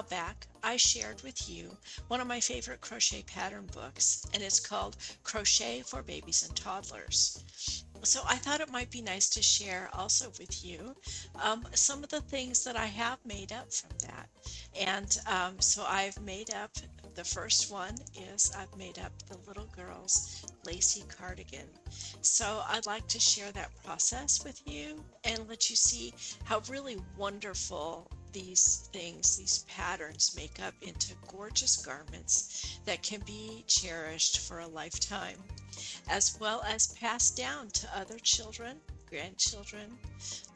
while back, I shared with you one of my favorite crochet pattern books, and it's called Crochet for Babies and Toddlers. So I thought it might be nice to share also with you some of the things that I have made up from that. And so I've made up, the first one is I've made up the little girl's Lacy cardigan. So I'd like to share that process with you and let you see how really wonderful these things, these patterns make up into gorgeous garments that can be cherished for a lifetime, as well as passed down to other children, grandchildren.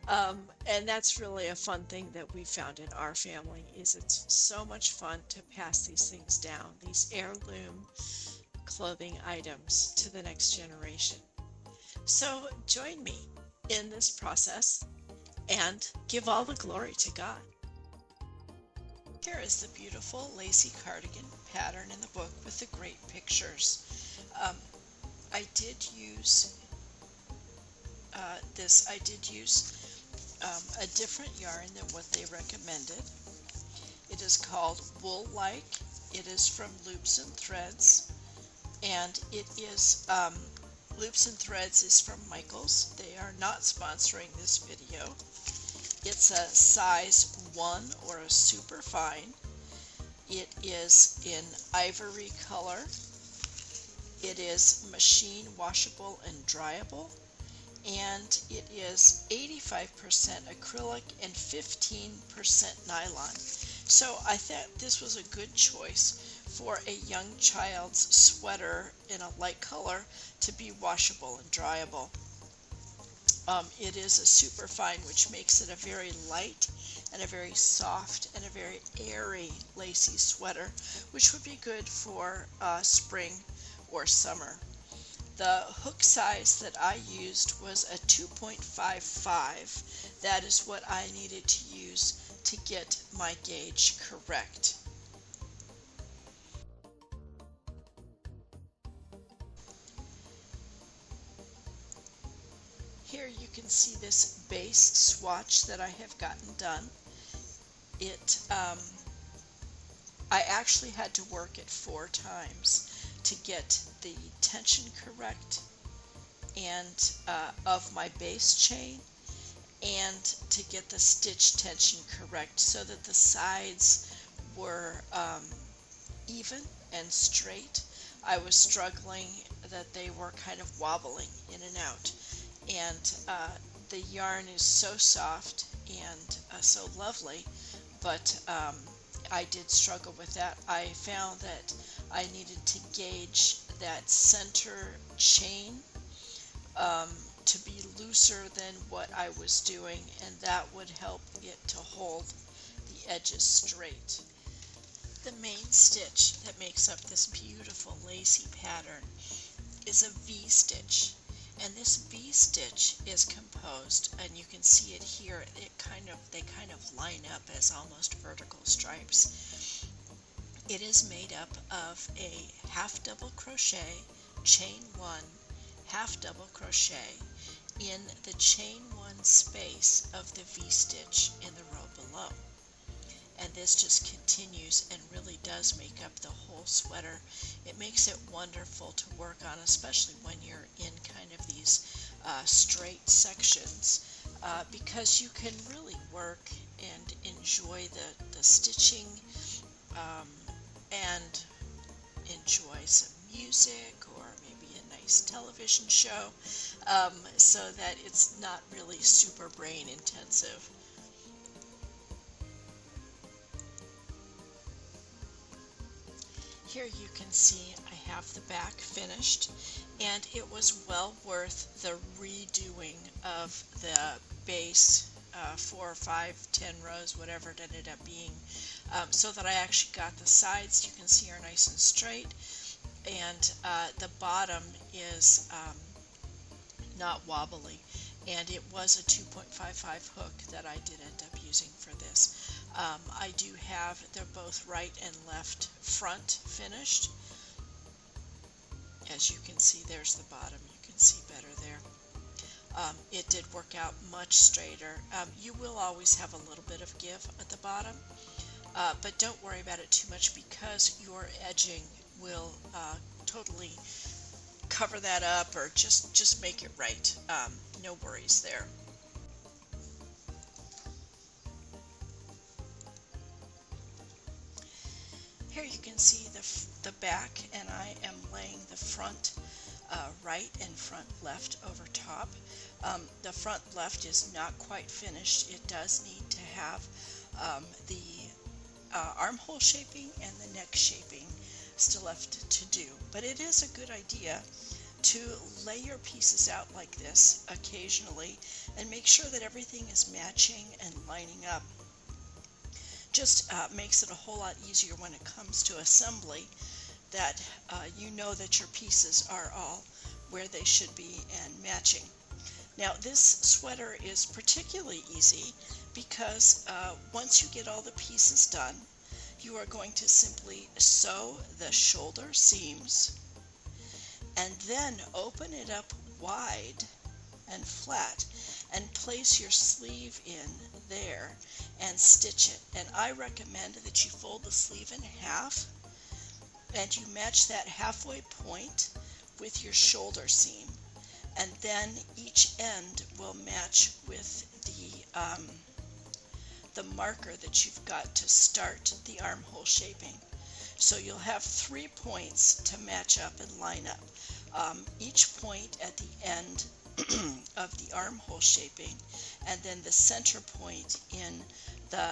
And that's really a fun thing that we found in our family is it's so much fun to pass these things down, these heirloom clothing items to the next generation. So join me in this process and give all the glory to God. Here is the beautiful Lacy cardigan pattern in the book with the great pictures. I did use a different yarn than what they recommended. It is called Wool Like. It is from Loops and Threads, and it is Loops and Threads is from Michaels. They are not sponsoring this video. It's a size 1 or a super fine. It is in ivory color. It is machine washable and dryable, and it is 85% acrylic and 15% nylon. So I thought this was a good choice for a young child's sweater in a light color to be washable and dryable. It is a super fine, which makes it a very light and a very soft and a very airy lacy sweater, which would be good for spring or summer. The hook size that I used was a 2.55. That is what I needed to use to get my gauge correct. Here you can see this base swatch that I have gotten done. I actually had to work it 4 times to get the tension correct and of my base chain, and to get the stitch tension correct so that the sides were even and straight. I was struggling that they were kind of wobbling in and out, and the yarn is so soft and so lovely, but I did struggle with that. I found that I needed to gauge that center chain to be looser than what I was doing, and that would help it to hold the edges straight. The main stitch that makes up this beautiful lacy pattern is a V-stitch, and this V-stitch is composed, and you can see it here, they kind of line up as almost vertical stripes. It is made up of a half double crochet, chain 1, half double crochet in the chain 1 space of the V-stitch in the row below. And this just continues and really does make up the whole sweater. It makes it wonderful to work on, especially when you're in kind of these straight sections, because you can really work and enjoy the stitching and enjoy some music or maybe a nice television show, so that it's not really super brain intensive. Here you can see I have the back finished, and it was well worth the redoing of the base 4 or 5, 10 rows, whatever it ended up being, so that I actually got the sides, you can see, are nice and straight, and the bottom is not wobbly, and it was a 2.55 hook that I did end up using for this. I do have, they're both right and left front finished. As you can see, there's the bottom, you can see better there. It did work out much straighter. You will always have a little bit of give at the bottom, but don't worry about it too much because your edging will totally cover that up, or just make it right. No worries there. Here you can see the back, and I am laying the front right and front left over top. The front left is not quite finished. It does need to have the armhole shaping and the neck shaping still left to do. But it is a good idea to lay your pieces out like this occasionally and make sure that everything is matching and lining up. Just makes it a whole lot easier when it comes to assembly, that you know that your pieces are all where they should be and matching. Now this sweater is particularly easy because once you get all the pieces done, you are going to simply sew the shoulder seams and then open it up wide and flat and place your sleeve in there and stitch it. And I recommend that you fold the sleeve in half and you match that halfway point with your shoulder seam, and then each end will match with the marker that you've got to start the armhole shaping. So you'll have 3 points to match up and line up. Each point at the end of the armhole shaping, and then the center point in the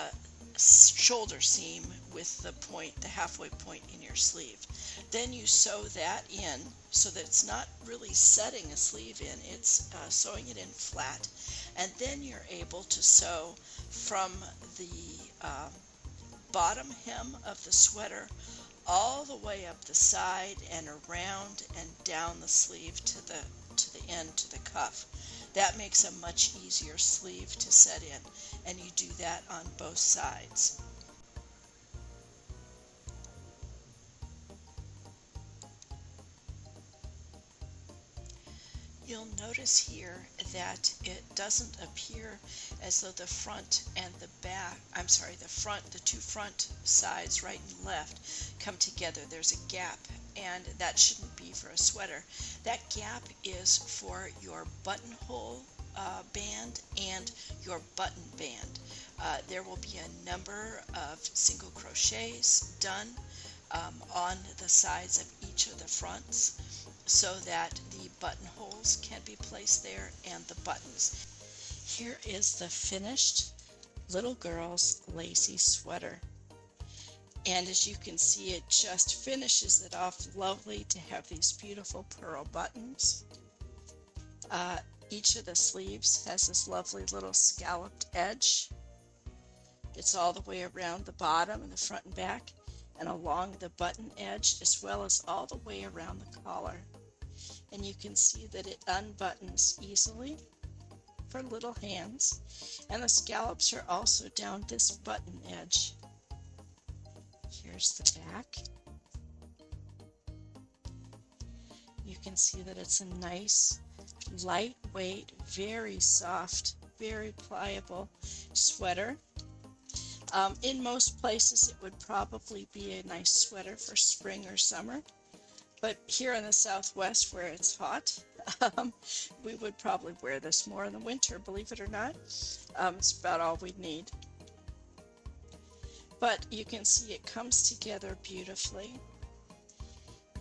shoulder seam with the halfway point in your sleeve. Then you sew that in so that it's not really setting a sleeve in, it's sewing it in flat, and then you're able to sew from the bottom hem of the sweater all the way up the side and around and down the sleeve to the end, to the cuff. That makes a much easier sleeve to set in, and you do that on both sides. You'll notice here that it doesn't appear as though the front and the back, the two front sides, right and left, come together. There's a gap, and that shouldn't be for a sweater. That gap is for your buttonhole band and your button band. There will be a number of single crochets done on the sides of each of the fronts, so that the buttonholes can be placed there and the buttons. Here is the finished little girl's Lacy sweater. And as you can see, it just finishes it off lovely to have these beautiful pearl buttons. Each of the sleeves has this lovely little scalloped edge. It's all the way around the bottom and the front and back, and along the button edge, as well as all the way around the collar. And you can see that it unbuttons easily for little hands, and the scallops are also down this button edge. Here's the back. You can see that it's a nice, lightweight, very soft, very pliable sweater. In most places it would probably be a nice sweater for spring or summer, but here in the Southwest where it's hot, we would probably wear this more in the winter, believe it or not. It's about all we need. But you can see it comes together beautifully,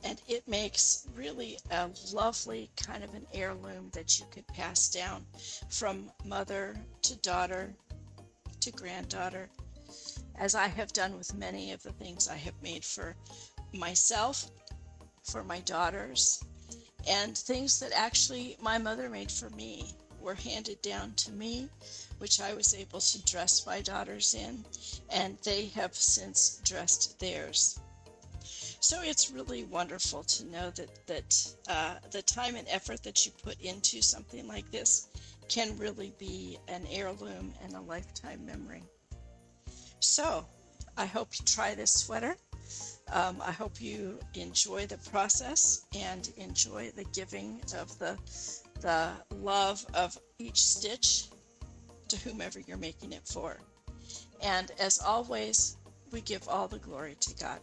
and it makes really a lovely kind of an heirloom that you could pass down from mother to daughter to granddaughter, as I have done with many of the things I have made for myself, for my daughters, and things that actually my mother made for me were handed down to me, which I was able to dress my daughters in, and they have since dressed theirs. So it's really wonderful to know that the time and effort that you put into something like this can really be an heirloom and a lifetime memory. So I hope you try this sweater. I hope you enjoy the process and enjoy the giving of the love of each stitch to whomever you're making it for. And as always, We give all the glory to God.